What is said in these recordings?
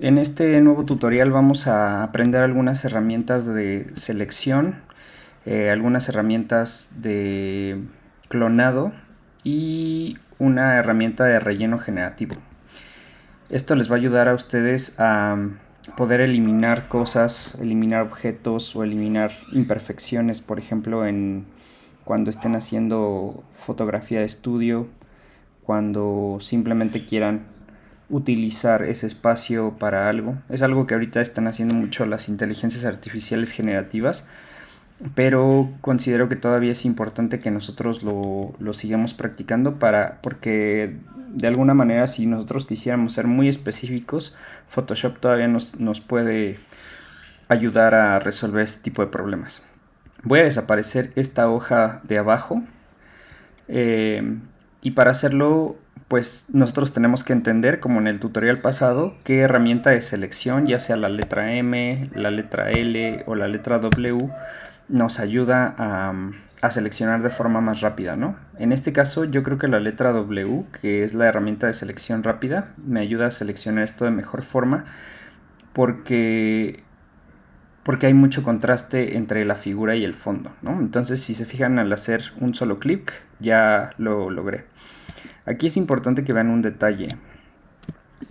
En este nuevo tutorial vamos a aprender algunas herramientas de selección, algunas herramientas de clonado y una herramienta de relleno generativo. Esto les va a ayudar a ustedes a poder eliminar cosas, eliminar objetos o eliminar imperfecciones, por ejemplo, cuando estén haciendo fotografía de estudio, cuando simplemente quieran utilizar ese espacio para algo. Es algo que ahorita están haciendo mucho las inteligencias artificiales generativas, pero considero que todavía es importante que nosotros lo sigamos practicando porque de alguna manera si nosotros quisiéramos ser muy específicos, Photoshop todavía nos puede ayudar a resolver este tipo de problemas. Voy a desaparecer esta hoja de abajo. Eh, y para hacerlo, pues nosotros tenemos que entender, como en el tutorial pasado, qué herramienta de selección, ya sea la letra M, la letra L o la letra W, nos ayuda a seleccionar de forma más rápida, ¿no? En este caso, yo creo que la letra W, que es la herramienta de selección rápida, me ayuda a seleccionar esto de mejor forma porque porque hay mucho contraste entre la figura y el fondo, ¿no? Entonces, si se fijan al hacer un solo clic, ya lo logré. Aquí es importante que vean un detalle,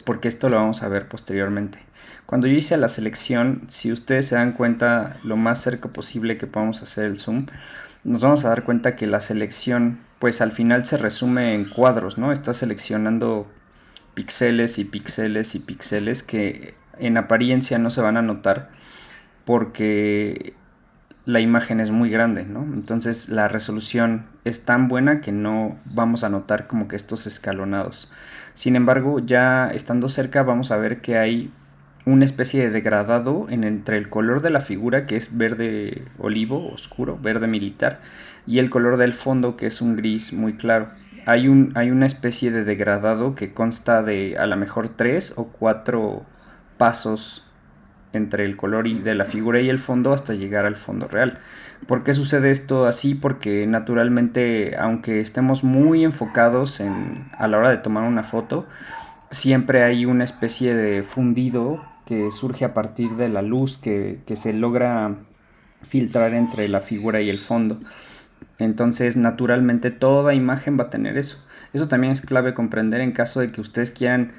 porque esto lo vamos a ver posteriormente. Cuando yo hice la selección, si ustedes se dan cuenta lo más cerca posible que podamos hacer el zoom, nos vamos a dar cuenta que la selección, pues al final se resume en cuadros, ¿no? Está seleccionando píxeles y píxeles y píxeles que en apariencia no se van a notar porque la imagen es muy grande, ¿no? Entonces la resolución es tan buena que no vamos a notar como que estos escalonados. Sin embargo, ya estando cerca vamos a ver que hay una especie de degradado entre el color de la figura, que es verde olivo oscuro, verde militar, y el color del fondo, que es un gris muy claro. Hay una especie de degradado que consta de a lo mejor 3 o 4 pasos entre el color de la figura y el fondo hasta llegar al fondo real. ¿Por qué sucede esto así? Porque naturalmente, aunque estemos muy enfocados a la hora de tomar una foto, siempre hay una especie de fundido que surge a partir de la luz que se logra filtrar entre la figura y el fondo. Entonces, naturalmente, toda imagen va a tener eso. Eso también es clave comprender en caso de que ustedes quieran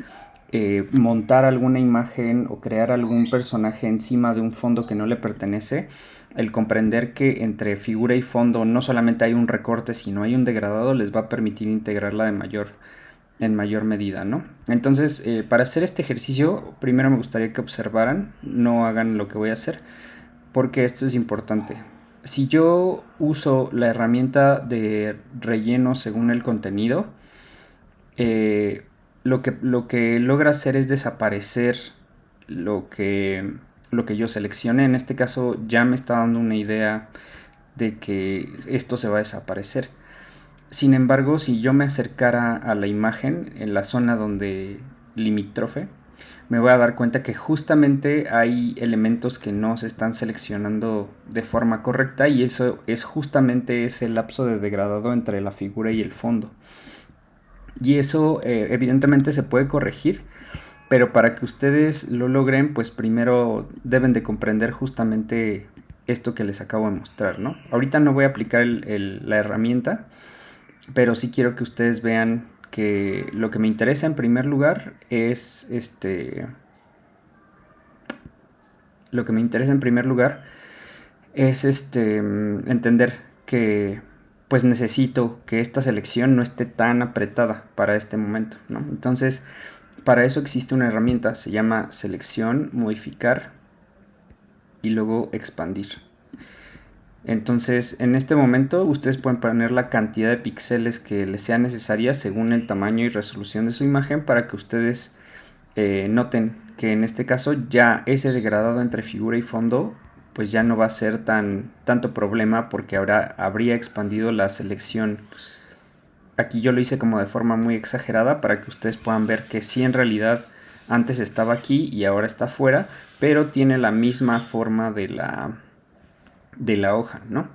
montar alguna imagen o crear algún personaje encima de un fondo que no le pertenece. El comprender que entre figura y fondo no solamente hay un recorte, sino hay un degradado, les va a permitir integrarla en mayor medida, ¿no? Entonces, para hacer este ejercicio, primero me gustaría que observaran, no hagan lo que voy a hacer, porque esto es importante. Si yo uso la herramienta de relleno según el contenido, eh, lo que logra hacer es desaparecer lo que, lo que yo seleccioné. En este caso ya me está dando una idea de que esto se va a desaparecer. Sin embargo, si yo me acercara a la imagen en la zona donde limítrofe, me voy a dar cuenta que justamente hay elementos que no se están seleccionando de forma correcta y eso es justamente ese lapso de degradado entre la figura y el fondo. Y eso evidentemente se puede corregir, pero para que ustedes lo logren, pues primero deben de comprender justamente esto que les acabo de mostrar, ¿no? Ahorita no voy a aplicar la herramienta, pero sí quiero que ustedes vean que lo que me interesa en primer lugar es lo que me interesa en primer lugar es entender que pues necesito que esta selección no esté tan apretada para este momento, ¿no? Entonces, para eso existe una herramienta, se llama selección, modificar y luego expandir. Entonces, en este momento ustedes pueden poner la cantidad de píxeles que les sea necesaria según el tamaño y resolución de su imagen para que ustedes noten que en este caso ya ese degradado entre figura y fondo pues ya no va a ser tanto problema porque ahora habría expandido la selección. Aquí yo lo hice como de forma muy exagerada para que ustedes puedan ver que sí en realidad antes estaba aquí y ahora está fuera, pero tiene la misma forma de la hoja, ¿no?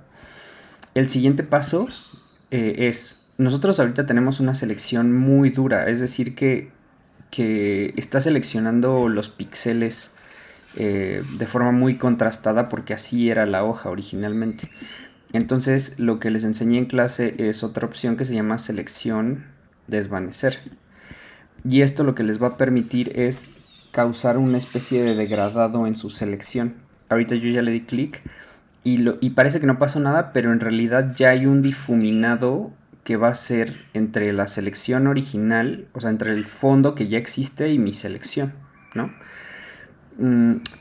El siguiente paso nosotros ahorita tenemos una selección muy dura, es decir, que que está seleccionando los píxeles de forma muy contrastada porque así era la hoja originalmente. Entonces lo que les enseñé en clase es otra opción que se llama selección desvanecer. Y esto lo que les va a permitir es causar una especie de degradado en su selección. Ahorita yo ya le di clic y parece que no pasó nada, pero en realidad ya hay un difuminado que va a ser entre la selección original, o sea, entre el fondo que ya existe y mi selección, ¿no?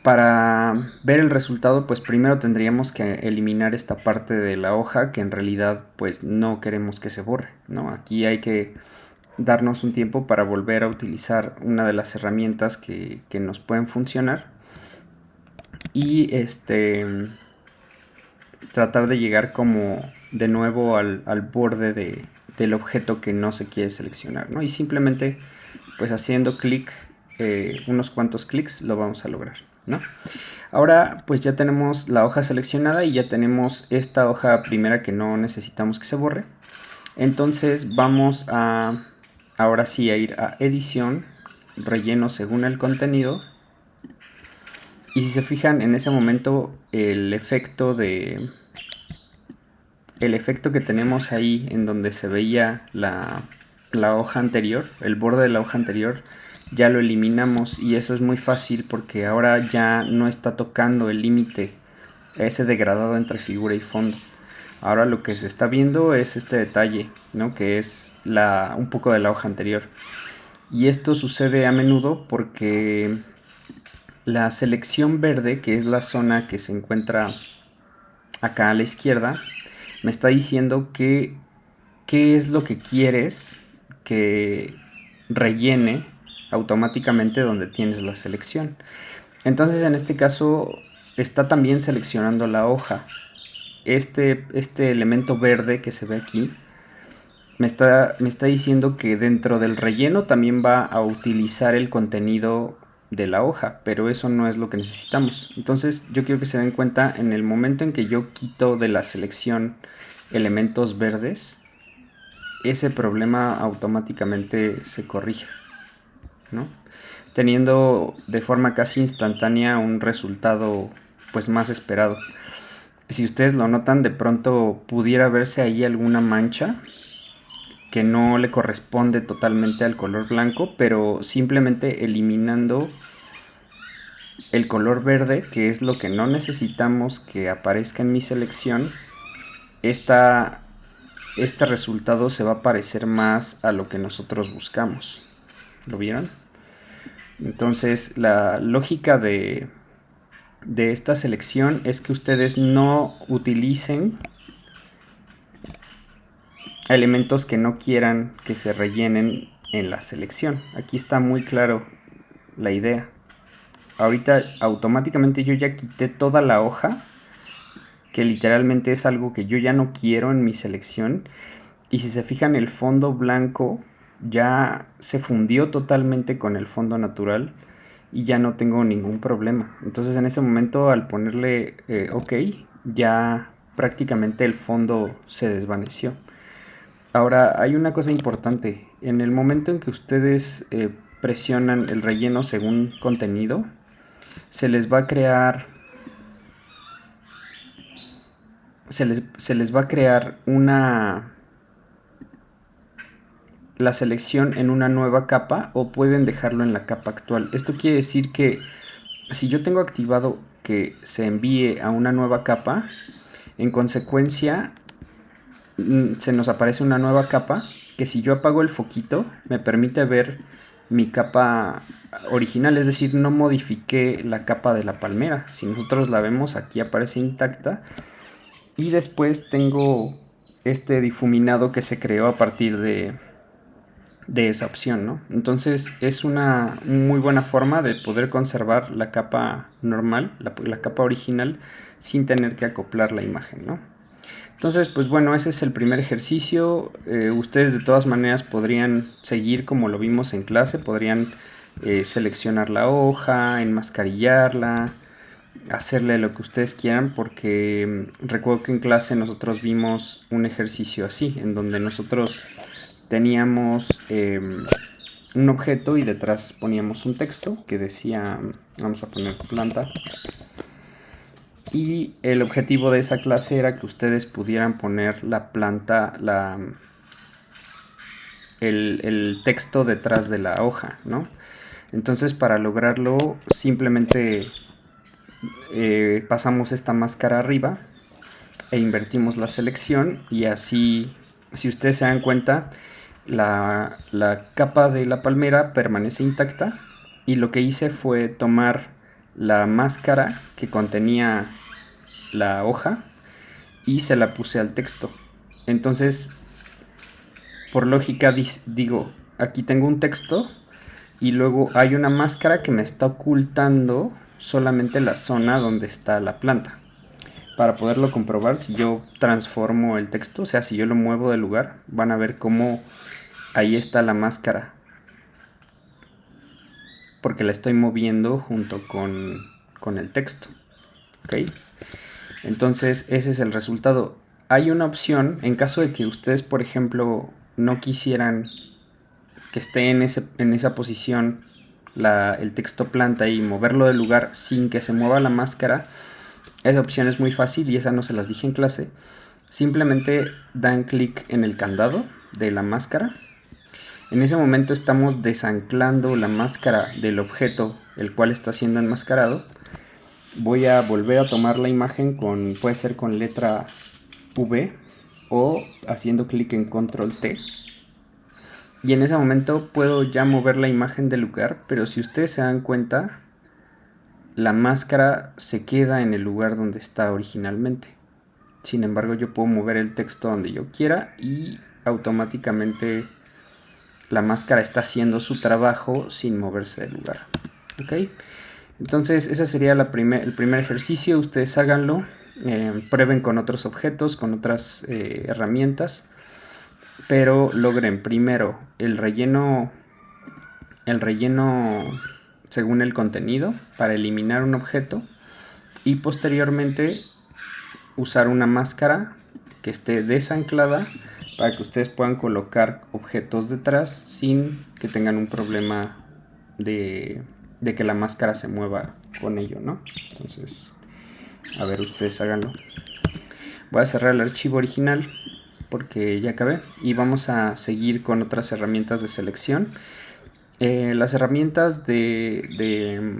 Para ver el resultado, pues primero tendríamos que eliminar esta parte de la hoja que en realidad pues no queremos que se borre, ¿no? Aquí hay que darnos un tiempo para volver a utilizar una de las herramientas que nos pueden funcionar y tratar de llegar como de nuevo al borde del objeto que no se quiere seleccionar, ¿no? Y simplemente pues haciendo clic, unos cuantos clics lo vamos a lograr, ¿no? Ahora pues ya tenemos la hoja seleccionada y ya tenemos esta hoja primera que no necesitamos que se borre. Entonces vamos a ahora sí a ir a edición, relleno según el contenido. Y si se fijan en ese momento el efecto que tenemos ahí en donde se veía la hoja anterior, el borde de la hoja anterior, ya lo eliminamos y eso es muy fácil porque ahora ya no está tocando el límite, ese degradado entre figura y fondo. Ahora lo que se está viendo es este detalle, ¿no? Que es un poco de la hoja anterior. Y esto sucede a menudo porque la selección verde, que es la zona que se encuentra acá a la izquierda, me está diciendo que qué es lo que quieres que rellene automáticamente donde tienes la selección. Entonces en este caso está también seleccionando la hoja. Este elemento verde que se ve aquí me está diciendo que dentro del relleno también va a utilizar el contenido de la hoja, pero eso no es lo que necesitamos. Entonces yo quiero que se den cuenta en el momento en que yo quito de la selección elementos verdes, ese problema automáticamente se corrige, ¿no? Teniendo de forma casi instantánea un resultado pues más esperado. Si ustedes lo notan, de pronto pudiera verse ahí alguna mancha que no le corresponde totalmente al color blanco, pero simplemente eliminando el color verde, que es lo que no necesitamos que aparezca en mi selección, este resultado se va a parecer más a lo que nosotros buscamos. ¿Lo vieron? Entonces la lógica de esta selección es que ustedes no utilicen elementos que no quieran que se rellenen en la selección. Aquí está muy claro la idea. Ahorita automáticamente yo ya quité toda la hoja, que literalmente es algo que yo ya no quiero en mi selección. Y si se fijan, el fondo blanco ya se fundió totalmente con el fondo natural y ya no tengo ningún problema. Entonces en ese momento, al ponerle OK, ya prácticamente el fondo se desvaneció. Ahora hay una cosa importante. En el momento en que ustedes presionan el relleno según contenido, se les va a crear se les va a crear la selección en una nueva capa o pueden dejarlo en la capa actual. Esto quiere decir que si yo tengo activado que se envíe a una nueva capa, en consecuencia se nos aparece una nueva capa que si yo apago el foquito me permite ver mi capa original, es decir, no modifiqué la capa de la palmera. Si nosotros la vemos, aquí aparece intacta. Y después tengo este difuminado que se creó a partir de esa opción, ¿no? Entonces es una muy buena forma de poder conservar la capa normal, la capa original, sin tener que acoplar la imagen, ¿no? Entonces, pues bueno, ese es el primer ejercicio. Ustedes de todas maneras podrían seguir como lo vimos en clase, podrían seleccionar la hoja, enmascarillarla, hacerle lo que ustedes quieran, porque recuerdo que en clase nosotros vimos un ejercicio así, en donde nosotros teníamos un objeto y detrás poníamos un texto que decía, vamos a poner planta. Y el objetivo de esa clase era que ustedes pudieran poner la planta, el texto detrás de la hoja, ¿no? Entonces, para lograrlo, simplemente pasamos esta máscara arriba e invertimos la selección, y así, si ustedes se dan cuenta, la capa de la palmera permanece intacta, y lo que hice fue tomar la máscara que contenía la hoja y se la puse al texto. Entonces, por lógica, digo, aquí tengo un texto y luego hay una máscara que me está ocultando solamente la zona donde está la planta. Para poderlo comprobar, si yo transformo el texto, o sea, si yo lo muevo del lugar, van a ver cómo ahí está la máscara, porque la estoy moviendo junto con el texto. ¿Ok? Entonces, ese es el resultado. Hay una opción, en caso de que ustedes, por ejemplo, no quisieran que esté en esa posición el texto planta y moverlo del lugar sin que se mueva la máscara. Esa opción es muy fácil y esa no se las dije en clase. Simplemente dan clic en el candado de la máscara. En ese momento estamos desanclando la máscara del objeto el cual está siendo enmascarado. Voy a volver a tomar la imagen puede ser con letra V o haciendo clic en control T. Y en ese momento puedo ya mover la imagen del lugar, pero si ustedes se dan cuenta, la máscara se queda en el lugar donde está originalmente. Sin embargo, yo puedo mover el texto donde yo quiera y automáticamente la máscara está haciendo su trabajo sin moverse del lugar. ¿Ok? Entonces, ese sería el primer ejercicio. Ustedes háganlo, prueben con otros objetos, con otras herramientas, pero logren primero el relleno según el contenido para eliminar un objeto, y posteriormente usar una máscara que esté desanclada para que ustedes puedan colocar objetos detrás sin que tengan un problema de que la máscara se mueva con ello, ¿no? Entonces, a ver, ustedes háganlo. Voy a cerrar el archivo original porque ya acabé y vamos a seguir con otras herramientas de selección. Las herramientas de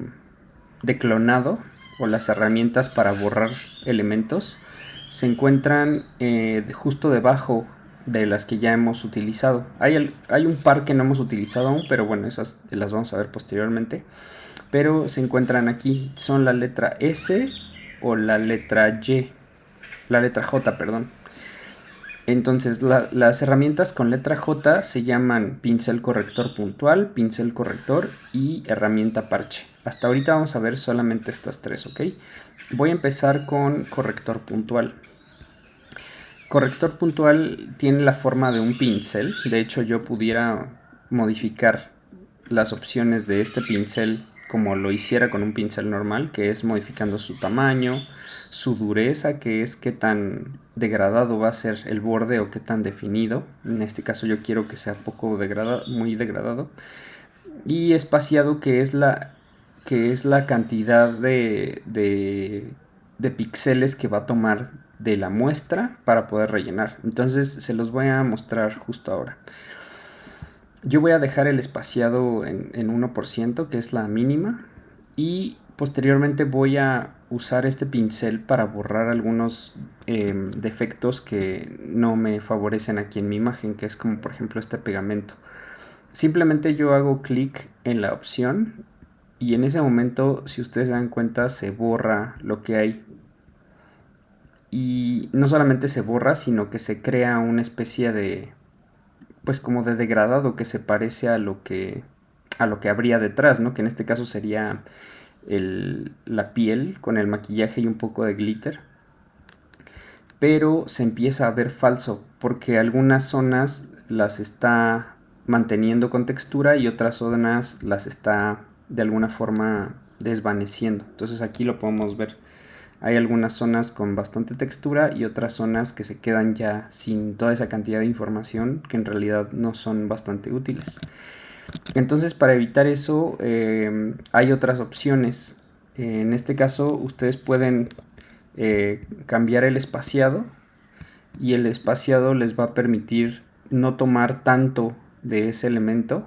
clonado o las herramientas para borrar elementos se encuentran justo debajo de las que ya hemos utilizado. Hay un par que no hemos utilizado aún, pero bueno, esas las vamos a ver posteriormente. Pero se encuentran aquí, son la letra S o la letra Y, la letra J, perdón. Entonces, las herramientas con letra J se llaman pincel corrector puntual, pincel corrector y herramienta parche. Hasta ahorita vamos a ver solamente estas tres, ¿ok? Voy a empezar con corrector puntual. Corrector puntual tiene la forma de un pincel. De hecho, yo pudiera modificar las opciones de este pincel como lo hiciera con un pincel normal, que es modificando su tamaño, su dureza, que es qué tan degradado va a ser el borde o qué tan definido. En este caso yo quiero que sea poco degradado, muy degradado. Y espaciado, que es la cantidad de píxeles que va a tomar de la muestra para poder rellenar. Entonces se los voy a mostrar justo ahora. Yo voy a dejar el espaciado en 1%, que es la mínima, y posteriormente voy a usar este pincel para borrar algunos defectos que no me favorecen aquí en mi imagen, que es como por ejemplo este pegamento. Simplemente yo hago clic en la opción y en ese momento, si ustedes se dan cuenta, se borra lo que hay. Y no solamente se borra, sino que se crea una especie de, pues como de degradado que se parece a lo que habría detrás, ¿no? Que en este caso sería la piel con el maquillaje y un poco de glitter. Pero se empieza a ver falso porque algunas zonas las está manteniendo con textura y otras zonas las está de alguna forma desvaneciendo. Entonces aquí lo podemos ver. Hay algunas zonas con bastante textura y otras zonas que se quedan ya sin toda esa cantidad de información que en realidad no son bastante útiles. Entonces, para evitar eso, hay otras opciones. En este caso, ustedes pueden cambiar el espaciado, y el espaciado les va a permitir no tomar tanto de ese elemento,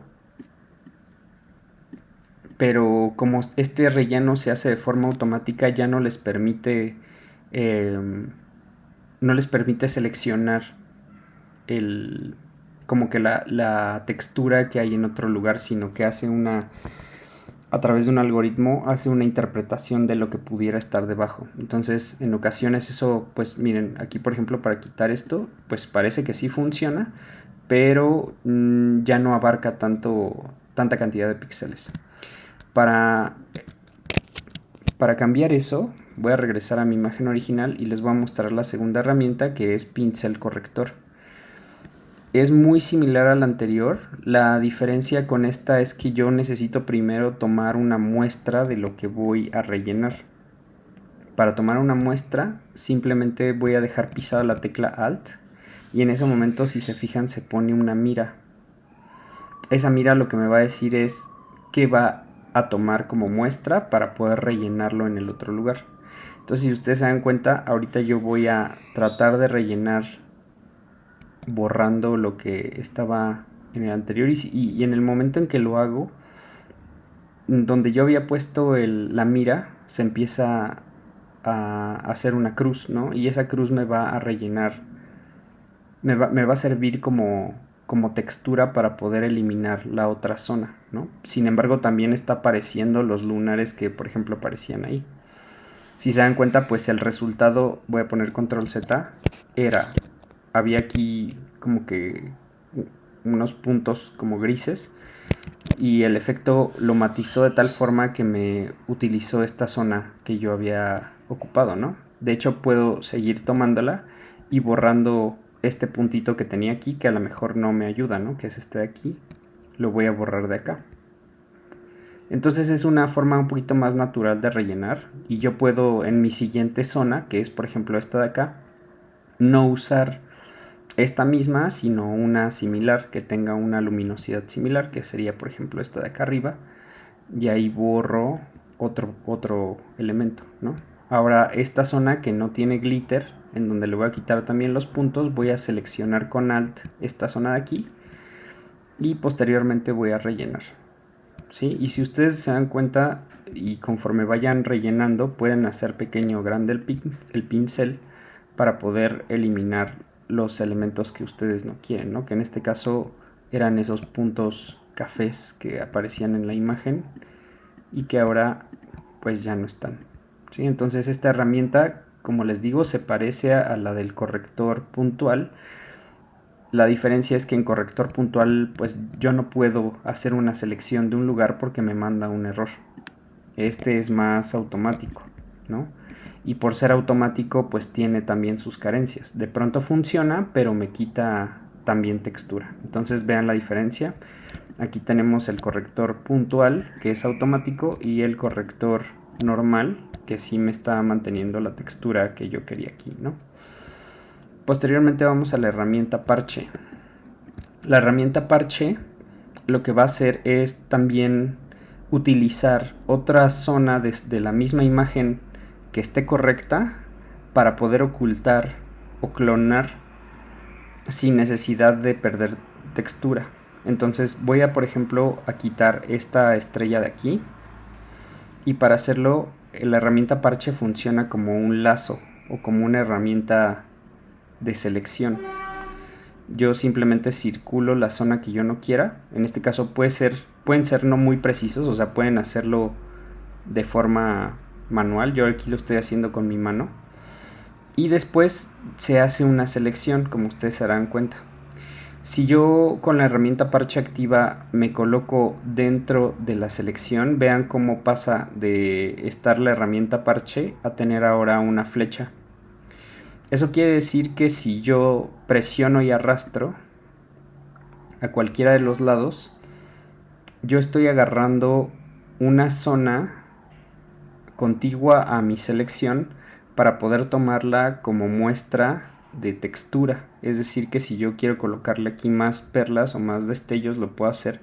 pero como este relleno se hace de forma automática, ya eh, no les permite seleccionar el, como que la textura que hay en otro lugar, sino que a través de un algoritmo, hace una interpretación de lo que pudiera estar debajo. Entonces, en ocasiones eso, pues miren, aquí por ejemplo, para quitar esto, pues parece que sí funciona, pero ya no abarca tanta cantidad de píxeles. Para, para cambiar eso, voy a regresar a mi imagen original y les voy a mostrar la segunda herramienta, que es pincel corrector. Es muy similar a la anterior. La diferencia con esta es que yo necesito primero tomar una muestra de lo que voy a rellenar. Para tomar una muestra, simplemente voy a dejar pisada la tecla Alt, y en ese momento, si se fijan, se pone una mira. Esa mira lo que me va a decir es qué va a tomar como muestra para poder rellenarlo en el otro lugar. Entonces, si ustedes se dan cuenta, ahorita yo voy a tratar de rellenar borrando lo que estaba en el anterior, y en el momento en que lo hago, donde yo había puesto la mira, se empieza a hacer una cruz, ¿no? Y esa cruz me va a rellenar, me va a servir como textura para poder eliminar la otra zona, ¿no? Sin embargo, también está apareciendo los lunares que, por ejemplo, aparecían ahí. Si se dan cuenta, pues el resultado, voy a poner control Z, había aquí como que unos puntos como grises, y el efecto lo matizó de tal forma que me utilizó esta zona que yo había ocupado, ¿no? De hecho, puedo seguir tomándola y borrando este puntito que tenía aquí, que a lo mejor no me ayuda, ¿no? Que es este de aquí. Lo voy a borrar de acá. Entonces es una forma un poquito más natural de rellenar, y yo puedo en mi siguiente zona, que es por ejemplo esta de acá, no usar esta misma, sino una similar que tenga una luminosidad similar, que sería por ejemplo esta de acá arriba, y ahí borro otro elemento, ¿no? Ahora, esta zona que no tiene glitter, en donde le voy a quitar también los puntos, voy a seleccionar con Alt esta zona de aquí, y posteriormente voy a rellenar, ¿sí? Y si ustedes se dan cuenta, y conforme vayan rellenando, pueden hacer pequeño o grande el pincel para poder eliminar los elementos que ustedes no quieren, ¿no? Que en este caso eran esos puntos cafés que aparecían en la imagen y que ahora pues ya no están, ¿sí? Entonces esta herramienta, como les digo, se parece a la del corrector puntual. La diferencia es que en corrector puntual pues yo no puedo hacer una selección de un lugar porque me manda un error. Este es más automático, ¿no? Y por ser automático pues tiene también sus carencias. De pronto funciona, pero me quita también textura. Entonces vean la diferencia. Aquí tenemos el corrector puntual, que es automático, y el corrector normal, que sí me está manteniendo la textura que yo quería aquí, ¿no? Posteriormente vamos a la herramienta parche. La herramienta parche lo que va a hacer es también utilizar otra zona de la misma imagen que esté correcta para poder ocultar o clonar sin necesidad de perder textura. Entonces voy a, por ejemplo, a quitar esta estrella de aquí, y para hacerlo la herramienta parche funciona como un lazo o como una herramienta de selección. Yo simplemente circulo la zona que yo no quiera. En este caso pueden ser no muy precisos, o sea, pueden hacerlo de forma manual. Yo aquí lo estoy haciendo con mi mano. Y después se hace una selección, como ustedes se darán cuenta. Si yo con la herramienta parche activa me coloco dentro de la selección, vean cómo pasa de estar la herramienta parche a tener ahora una flecha. Eso quiere decir que si yo presiono y arrastro a cualquiera de los lados, yo estoy agarrando una zona contigua a mi selección para poder tomarla como muestra de textura. Es decir, que si yo quiero colocarle aquí más perlas o más destellos, lo puedo hacer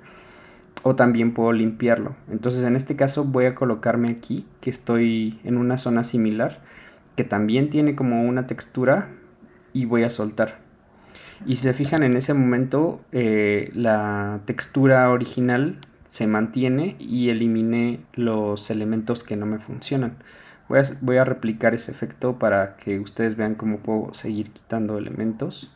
o también puedo limpiarlo. Entonces en este caso voy a colocarme aquí, que estoy en una zona similar, que también tiene como una textura, y voy a soltar. Y si se fijan, en ese momento la textura original se mantiene y eliminé los elementos que no me funcionan. Voy a replicar ese efecto para que ustedes vean cómo puedo seguir quitando elementos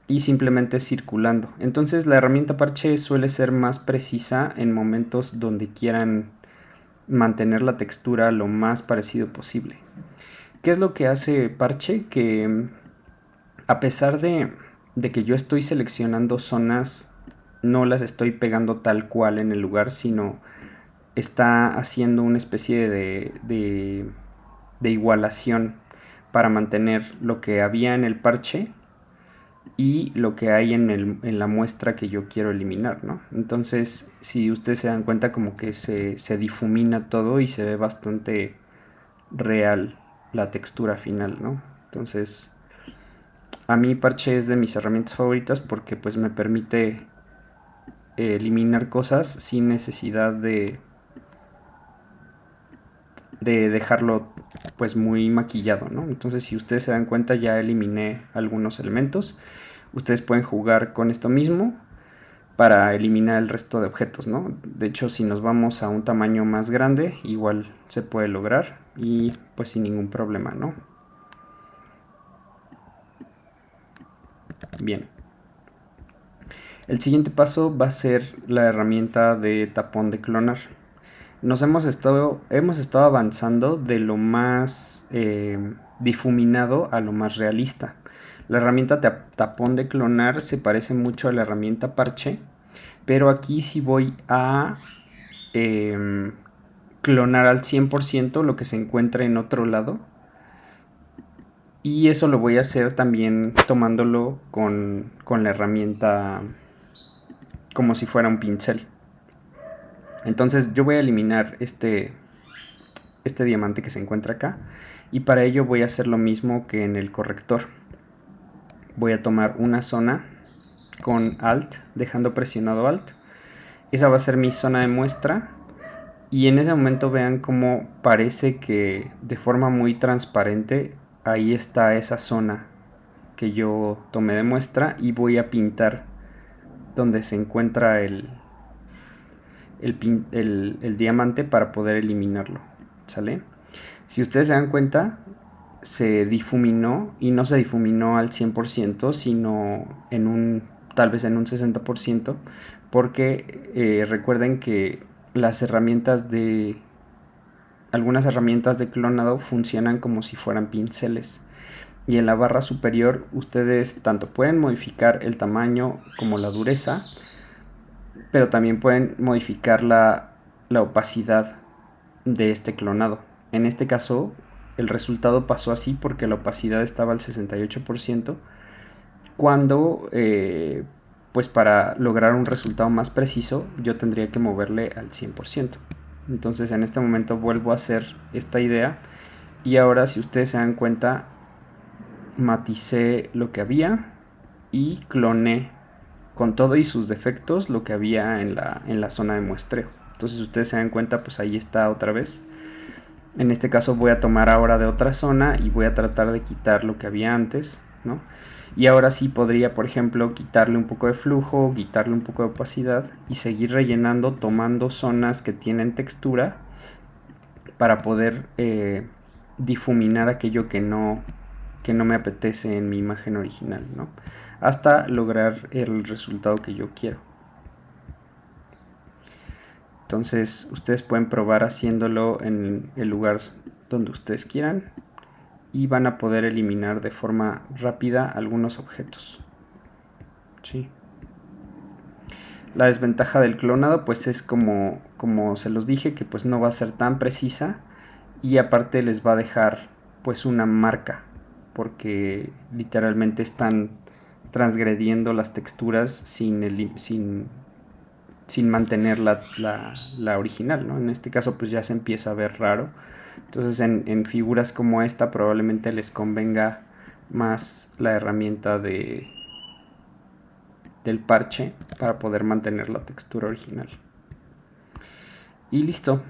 y simplemente circulando. Entonces la herramienta parche suele ser más precisa en momentos donde quieran mantener la textura lo más parecido posible. ¿Qué es lo que hace parche? Que a pesar de que yo estoy seleccionando zonas, no las estoy pegando tal cual en el lugar, sino está haciendo una especie de igualación para mantener lo que había en el parche y lo que hay en la muestra que yo quiero eliminar, ¿no? Entonces, si ustedes se dan cuenta, como que se difumina todo y se ve bastante real la textura final, ¿no? Entonces, a mí parche es de mis herramientas favoritas porque pues me permite eliminar cosas sin necesidad de dejarlo pues muy maquillado, ¿no? Entonces, si ustedes se dan cuenta, ya eliminé algunos elementos. Ustedes pueden jugar con esto mismo para eliminar el resto de objetos, ¿no? De hecho, si nos vamos a un tamaño más grande, igual se puede lograr y pues sin ningún problema, ¿no? Bien. El siguiente paso va a ser la herramienta de tapón de clonar. Hemos estado avanzando de lo más difuminado a lo más realista. La herramienta tapón de clonar se parece mucho a la herramienta parche, pero aquí sí voy a clonar al 100% lo que se encuentra en otro lado. Y eso lo voy a hacer también tomándolo con la herramienta como si fuera un pincel. Entonces yo voy a eliminar este diamante que se encuentra acá, y para ello voy a hacer lo mismo que en el corrector. Voy a tomar una zona con Alt, dejando presionado Alt. Esa va a ser mi zona de muestra, y en ese momento vean cómo parece que de forma muy transparente ahí está esa zona que yo tomé de muestra, y voy a pintar donde se encuentra el diamante para poder eliminarlo, ¿sale? Si ustedes se dan cuenta, se difuminó, y no se difuminó al 100%, sino tal vez en un 60%, porque recuerden que algunas herramientas de clonado funcionan como si fueran pinceles, y en la barra superior ustedes tanto pueden modificar el tamaño como la dureza, pero también pueden modificar la opacidad de este clonado. En este caso, el resultado pasó así porque la opacidad estaba al 68%, cuando pues para lograr un resultado más preciso yo tendría que moverle al 100%. Entonces en este momento vuelvo a hacer esta idea, y ahora, si ustedes se dan cuenta, maticé lo que había y cloné con todo y sus defectos lo que había en la zona de muestreo. Entonces, si ustedes se dan cuenta, pues ahí está otra vez. En este caso voy a tomar ahora de otra zona y voy a tratar de quitar lo que había antes, ¿no? Y ahora sí podría, por ejemplo, quitarle un poco de flujo, quitarle un poco de opacidad y seguir rellenando, tomando zonas que tienen textura para poder difuminar aquello que no me apetece en mi imagen original, ¿no? Hasta lograr el resultado que yo quiero. Entonces ustedes pueden probar haciéndolo en el lugar donde ustedes quieran, y van a poder eliminar de forma rápida algunos objetos. ¿Sí? La desventaja del clonado pues es como se los dije, que pues no va a ser tan precisa, y aparte les va a dejar pues una marca, porque literalmente están transgrediendo las texturas sin mantener la original, ¿no? En este caso pues ya se empieza a ver raro. Entonces en figuras como esta probablemente les convenga más la herramienta del parche para poder mantener la textura original. Y listo.